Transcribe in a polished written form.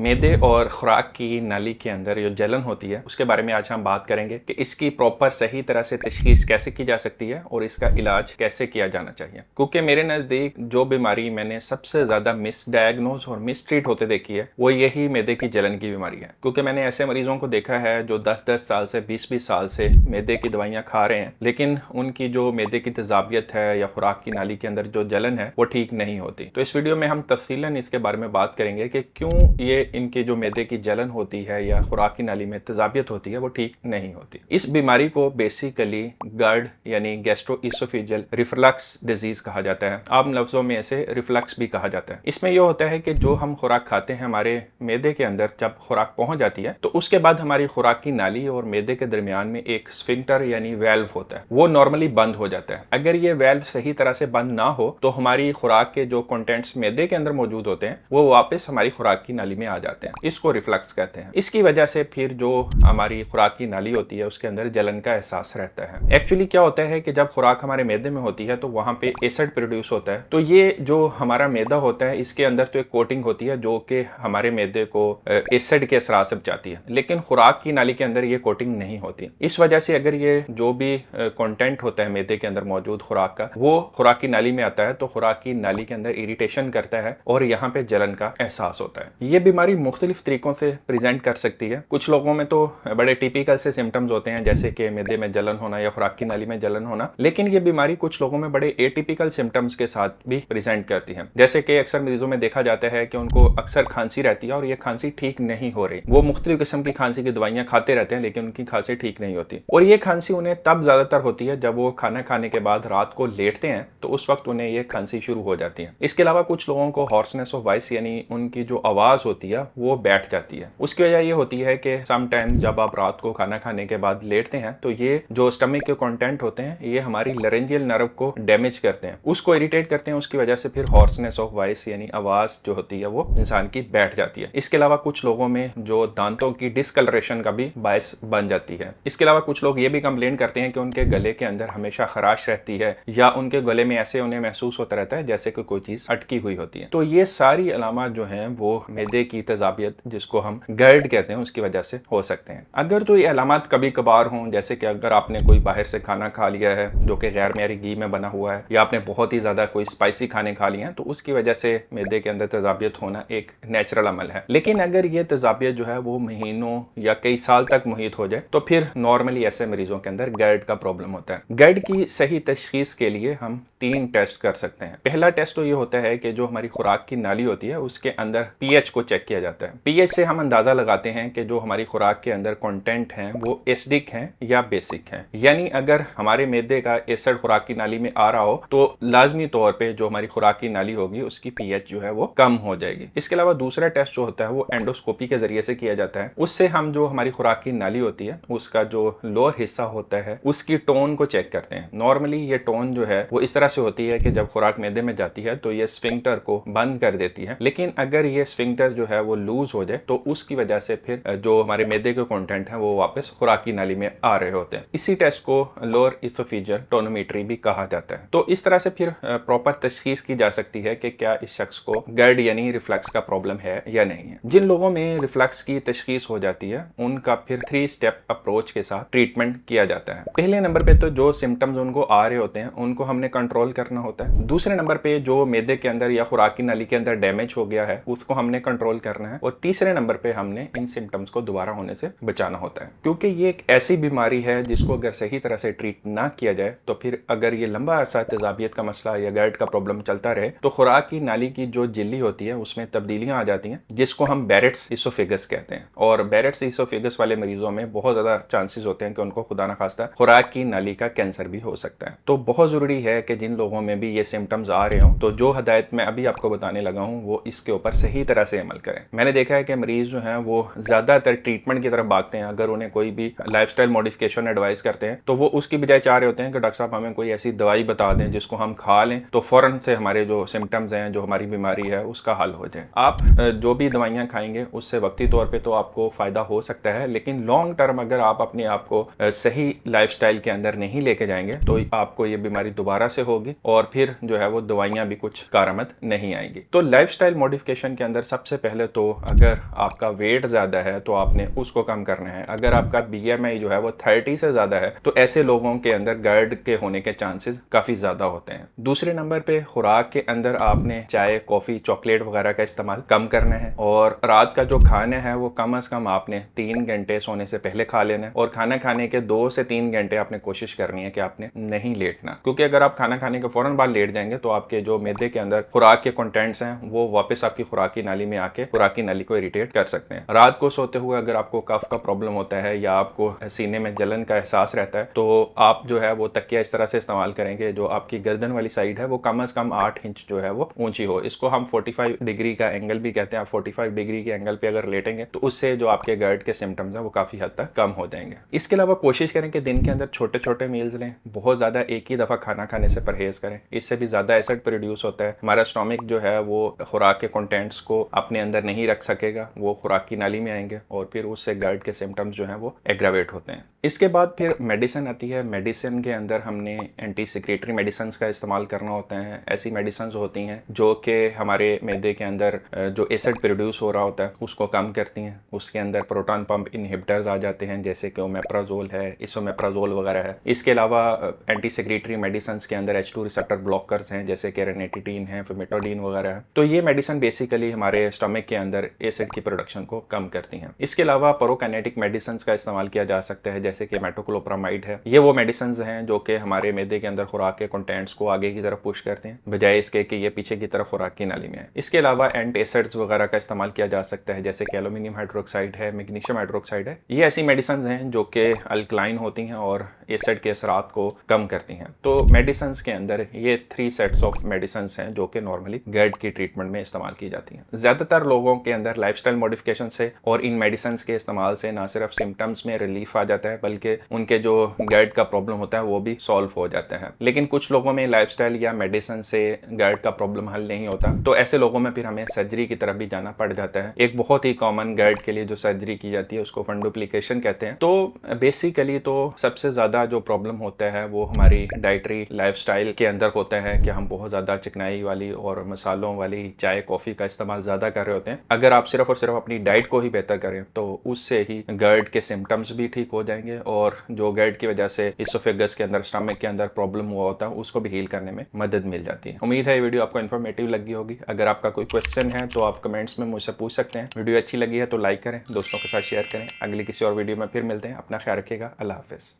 मैदे और खुराक की नाली के अंदर जो जलन होती है उसके बारे में आज हम बात करेंगे कि इसकी प्रॉपर सही तरह से तशखीस कैसे की जा सकती है और इसका इलाज कैसे किया जाना चाहिए। क्योंकि मेरे नज़दीक जो बीमारी मैंने सबसे ज़्यादा मिसडायग्नोज और मिसट्रीट होते देखी है वो यही मैदे की जलन की बीमारी है। क्योंकि मैंने ऐसे मरीजों को देखा है जो 10-10 साल से 20-20 साल से मैदे की दवाइयाँ खा रहे हैं, लेकिन उनकी जो मैदे की तेजाबियत है या खुराक की नाली के अंदर जो जलन है वो ठीक नहीं होती। तो इस वीडियो में हम तफसीलन इसके बारे में बात करेंगे कि क्यों ये इनके जो मैदे की जलन होती है या खुराक की नाली में तेजाबियत होती है वो ठीक नहीं होती। इस बीमारी को बेसिकली GERD यानी गैस्ट्रोइसोफेजियल रिफ्लक्स डिजीज कहा जाता है। आम लफ्जों में इसे रिफ्लक्स भी कहा जाता है। इसमें यह होता है कि जो हम खुराक खाते हैं हमारे मैदे के अंदर जब खुराक पहुंच जाती है तो उसके बाद हमारी खुराक की नाली और मैदे के दरमियान में एक स्फिंक्टर यानी वेल्व होता है, वो नॉर्मली बंद हो जाता है। अगर ये वेल्व सही तरह से बंद ना हो तो हमारी खुराक के जो कंटेंट्स मैदे के अंदर मौजूद होते हैं वो वापस हमारी खुराक की नाली में आ जाते हैं। इसको रिफ्लक्स कहते हैं। इसकी वजह से फिर जो हमारी खुराक की नाली होती है उसके अंदर जलन का एहसास रहता है। एक्चुअली क्या होता है कि जब खुराक हमारे मैदे में होती है तो वहां पे एसिड प्रोड्यूस होता है। तो ये जो हमारा मैदा होता है इसके अंदर तो एक कोटिंग होती है जो कि हमारे मैदे को एसिड के असरा से बचाती है, लेकिन खुराक की नाली के अंदर ये कोटिंग नहीं होती। इस वजह से अगर ये जो भी कंटेंट होता है मैदे के अंदर मौजूद खुराक का वो खुराक की नाली में आता है तो खुराक की नाली के अंदर इरिटेशन करता है और यहाँ पे जलन का एहसास होता है। ये बीमारी मुख्तलिफ तरीकों से प्रेजेंट कर सकती है। कुछ लोगों में तो बड़े टिपिकल से सिम्टम्स होते हैं जैसे कि मैदे में जलन होना या खुराक की नाली में जलन होना, लेकिन ये बीमारी कुछ लोगों में बड़े एटिपिकल सिम्टम्स के साथ भी प्रेजेंट करती है। जैसे कि अक्सर मरीजों में देखा जाता है कि उनको अक्सर खांसी रहती है और ये खांसी ठीक नहीं हो रही। वो मुख्तलिफ किस्म की खांसी की दवाइयां खाते रहते हैं लेकिन उनकी खांसी ठीक नहीं होती। और ये खांसी उन्हें तब ज्यादातर होती है जब वो खाना खाने के बाद रात को लेटते हैं तो उस वक्त उन्हें ये खांसी शुरू हो जाती है। इसके अलावा कुछ लोगों को हॉर्सनेस ऑफ वॉइस यानी उनकी जो आवाज होती है वो बैठ जाती है। उसकी वजह ये होती है कि सम टाइम जब आप रात को खाना खाने के बाद लेटते हैं तो ये जो स्टमक के कंटेंट होते हैं ये हमारी लरेंजियल नर्व को डैमेज करते हैं, उसको इरिटेट करते हैं। उसकी वजह से फिर हॉर्सनेस ऑफ वॉइस यानी आवाज जो होती है वो इंसान की बैठ जाती है। इसके अलावा कुछ लोगों में जो दांतों की डिसकलरेशन का भी बायस बन जाती है। इसके अलावा कुछ लोग ये भी कंप्लेन करते हैं कि उनके गले के अंदर हमेशा खराश रहती है या उनके गले में ऐसे उन्हें महसूस होता रहता है जैसे कि कोई चीज अटकी हुई होती है। तो ये सारी अलामत जो हैं वो मैदे की तेजाबियत जिसको हम GERD कहते हैं उसकी वजह से हो सकते हैं। अगर तो ये अलामत कभी कभार हों, जैसे कि अगर आपने कोई बाहर से खाना खा लिया है जो कि गैर मेयारी घी में बना हुआ है या आपने बहुत ही ज्यादा कोई स्पाइसी खाने खा लिए हैं तो उसकी वजह से मैदे के अंदर तेजाबियत होना एक नेचुरल अमल है। लेकिन अगर ये तेजाबियत जो है वो महीनों या कई साल तक मुहित हो जाए तो फिर नॉर्मली ऐसे मरीजों के अंदर GERD का प्रॉब्लम होता है। GERD की सही तशखीस के लिए हम 3 टेस्ट कर सकते हैं। पहला टेस्ट तो ये होता है कि जो हमारी खुराक की नाली होती है उसके अंदर pH को चेक किया जाता है। pH से हम अंदाजा लगाते हैं कि जो हमारी खुराक के अंदर कंटेंट हैं वो एसिडिक हैं या बेसिक हैं। यानी अगर हमारे मैदे का एसिड खुराक की नाली में आ रहा हो तो लाजमी तौर पे जो हमारी खुराक की नाली होगी उसकी pH जो है वो कम हो जाएगी। इसके अलावा दूसरा टेस्ट जो होता है वो एंडोस्कोपी के जरिए से किया जाता है। उससे हम जो हमारी खुराक की नाली होती है उसका जो लोअर हिस्सा होता है उसकी टोन को चेक करते हैं। नॉर्मली ये टोन जो है वो इस तरह से होती है कि जब खुराक मैदे में जाती है तो ये स्फिंक्टर को बंद कर देती है, लेकिन अगर ये स्फिंक्टर जो है वो लूज हो जाए तो उसकी वजह से फिर जो हमारे मैदे के कंटेंट है वो वापस खुराक की नाली में आ रहे होते हैं। इसी टेस्ट को लोअर इसोफेजियल टोनोमेट्री भी कहा जाता है। तो इस तरह से फिर प्रॉपर तशखीस की जा सकती है कि क्या इस शख्स को GERD यानी रिफ्लक्स का प्रॉब्लम है या नहीं है। जिन लोगों में रिफ्लक्स की तशखीस हो जाती है उनका फिर 3 स्टेप अप्रोच के साथ ट्रीटमेंट किया जाता है। पहले नंबर पे तो जो सिम्टम्स उनको आ रहे होते हैं उनको हमने कंट्रोल करना होता है। दूसरे नंबर पे जो मैदे के अंदर या खुराक की नाली के अंदर डैमेज हो गया है उसको हमने कंट्रोल करना है। और तीसरे नंबर पे हमने इन सिम्टम्स को दोबारा होने से बचाना होता है, क्योंकि ये एक ऐसी बीमारी है जिसको अगर सही तरह से ट्रीट ना किया जाए तो फिर अगर ये लंबा अरसा तेजाबियत का मसला या GERD का प्रॉब्लम चलता रहे तो खुराक की नाली की जो झिल्ली होती है उसमें तब्दीलियां आ जाती हैं जिसको हम बैरेट्स इसोफेगस कहते हैं। और बैरेट्स इसोफेगस वाले मरीजों में बहुत ज्यादा चांसेस होते हैं कि उनको खुदा न खास्ता खुराक की नाली का कैंसर भी हो सकता है। तो बहुत जरूरी है कि जिन लोगों में भी ये सिम्टम्स आ रहे हों तो जो हदायत मैं अभी आपको बताने लगा हूँ वो इसके ऊपर सही तरह से अमल करें। मैंने देखा है कि मरीज जो हैं वो ज्यादातर ट्रीटमेंट की तरफ भागते हैं। अगर उन्हें कोई भी लाइफस्टाइल मॉडिफिकेशन एडवाइस करते हैं तो वो उसकी बजाय चाह रहे होते हैं कि डॉक्टर साहब हमें कोई ऐसी दवाई बता दें जिसको हम खा लें तो फौरन से हमारे जो सिम्टम्स हैं जो हमारी बीमारी है उसका हल हो जाए। आप जो भी दवाइयाँ खाएंगे उससे वक्ती तौर पर तो आपको फायदा हो सकता है, लेकिन लॉन्ग टर्म अगर आप अपने आप को सही लाइफस्टाइल के अंदर नहीं लेके जाएंगे तो आपको ये बीमारी दोबारा से होगी होगी और फिर जो है वो दवाइयाँ भी कुछ कारआमद नहीं आएंगी। तो लाइफस्टाइल मॉडिफिकेशन के अंदर सबसे पहले तो अगर आपका वेट ज़्यादा है तो आपने उसको कम करना है। अगर आपका BMI जो है वो 30 से ज़्यादा है तो ऐसे लोगों के अंदर GERD के होने के चांसेस काफ़ी ज़्यादा होते हैं। दूसरे नंबर पे खुराक के अंदर आपने चाय, कॉफ़ी, चॉकलेट वगैरह का इस्तेमाल कम करना है और रात का जो खाना है वो कम से कम आपने 3 घंटे सोने से पहले खा लेना है और खाना खाने के 2 से 3 घंटे आपने कोशिश करनी है कि आपने नहीं लेटना, क्योंकि अगर आप खाना खाने के फौरन बाद लेट जाएंगे तो आपके जो मैदे के अंदर खुराक के कंटेंट्स हैं वो वापस आपकी खुराकी नाली में आके खुराकी नाली को इरिटेट कर सकते हैं। रात को सोते हुए अगर आपको कफ का प्रॉब्लम होता है या आपको सीने में जलन का एहसास रहता है तो आप जो है वो तकिया इस तरह से इस्तेमाल करेंगे जो आपकी गर्दन वाली साइड है वो कम से कम 8 इंच जो है वो ऊंची हो। इसको हम 45 डिग्री का एंगल भी कहते हैं। 45 डिग्री के एंगल पे अगर लेटेंगे तो उससे जो आपके GERD के सिम्टम्स हैं वो काफी हद तक कम हो जाएंगे। इसके अलावा कोशिश करें कि दिन के अंदर छोटे छोटे मील्स लें। बहुत ज्यादा एक ही दफा खाना खाने से परहेज करें, इससे भी ज्यादा एसिड प्रोड्यूस होता है। हमारा स्टोमिक जो है वो खुराक के कंटेंट्स को अपने अंदर नहीं रख सकेगा, वो खुराक की नाली में आएंगे और फिर उससे GERD के सिम्टम्स जो हैं वो एग्रावेट होते हैं। इसके बाद फिर मेडिसिन आती है। मेडिसिन के अंदर हमने एंटी सेक्रेटरी मेडिसिन का इस्तेमाल करना होता है। ऐसी मेडिसिन होती हैं जो कि हमारे मैदे के अंदर जो एसिड प्रोड्यूस हो रहा होता है उसको कम करती हैं। उसके अंदर प्रोटॉन पंप इनहिबिटर्स आ जाते हैं जैसे कि ओमेप्राजोल है, इसोमेप्राजोल वगैरह है। इसके अलावा एंटी सेक्रेटरी मेडिसिन के अंदर H2 रिसेप्टर ब्लॉकर्स हैं जैसे कि रेनेटिटीन है, फेमेटोडीन वगैरह है। तो ये मेडिसिन बेसिकली हमारे स्टमक के अंदर एसिड की प्रोडक्शन को कम करती हैं। इसके अलावा प्रोकाइनेटिक मेडिसिन का इस्तेमाल किया जा सकता है जैसे कि मेटोक्लोप्रामाइड है। ये वो मेडिसिन हैं जो कि हमारे मैदे के अंदर खुराक के कंटेंट्स को आगे की तरफ पुश करते हैं बजाय इसके कि ये पीछे की तरफ खुराक की नाली में है। इसके अलावा एंटासिड्स वगैरह का इस्तेमाल किया जा सकता है जैसे कि एल्यूमिनियम हाइड्रोक्साइड है, मैग्नीशियम हाइड्रोक्साइड है। ये ऐसी मेडिसिन हैं जो कि अल्कलाइन होती हैं और एसिड के असरात को कम करती हैं। तो मेडिसिन के अंदर ये 3 सेट्स ऑफ मेडिसिन हैं जो कि नॉर्मली GERD की ट्रीटमेंट में इस्तेमाल की जाती हैं। ज्यादातर लोगों के अंदर लाइफस्टाइल मॉडिफिकेशन से और इन मेडिसिन के इस्तेमाल से ना सिर्फ सिम्टम्स में रिलीफ आ जाता है बल्कि उनके जो GERD का प्रॉब्लम होता है वो भी सॉल्व हो जाता है। लेकिन कुछ लोगों में लाइफस्टाइल या मेडिसिन से GERD का प्रॉब्लम हल नहीं होता, तो ऐसे लोगों में फिर हमें सर्जरी की तरफ भी जाना पड़ जाता है। एक बहुत ही कॉमन GERD के लिए जो सर्जरी की जाती है उसको फंडुप्लिकेशन कहते हैं। तो बेसिकली तो सबसे ज्यादा जो प्रॉब्लम होता है वो हमारी डाइटरी लाइफस्टाइल के अंदर होता है कि हम बहुत ज्यादा चिकनाई वाली और मसालों वाली चाय, कॉफी का इस्तेमाल ज्यादा कर रहे होते हैं। अगर आप सिर्फ और सिर्फ अपनी डाइट को ही बेहतर करें तो उससे ही GERD के सिम्टम्स भी ठीक हो जाएंगे और जो GERD की वजह से इसोफेगस के अंदर, स्टमक के अंदर प्रॉब्लम हुआ होता है उसको भी हील करने में मदद मिल जाती है। उम्मीद है ये वीडियो आपको इन्फॉर्मेटिव लगी होगी। अगर आपका कोई क्वेश्चन है तो आप कमेंट्स में मुझसे पूछ सकते हैं। वीडियो अच्छी लगी है तो लाइक करें, दोस्तों के साथ शेयर करें। अगली किसी और वीडियो में फिर मिलते हैं। अपना ख्याल रखिएगा। अल्लाह हाफिज़।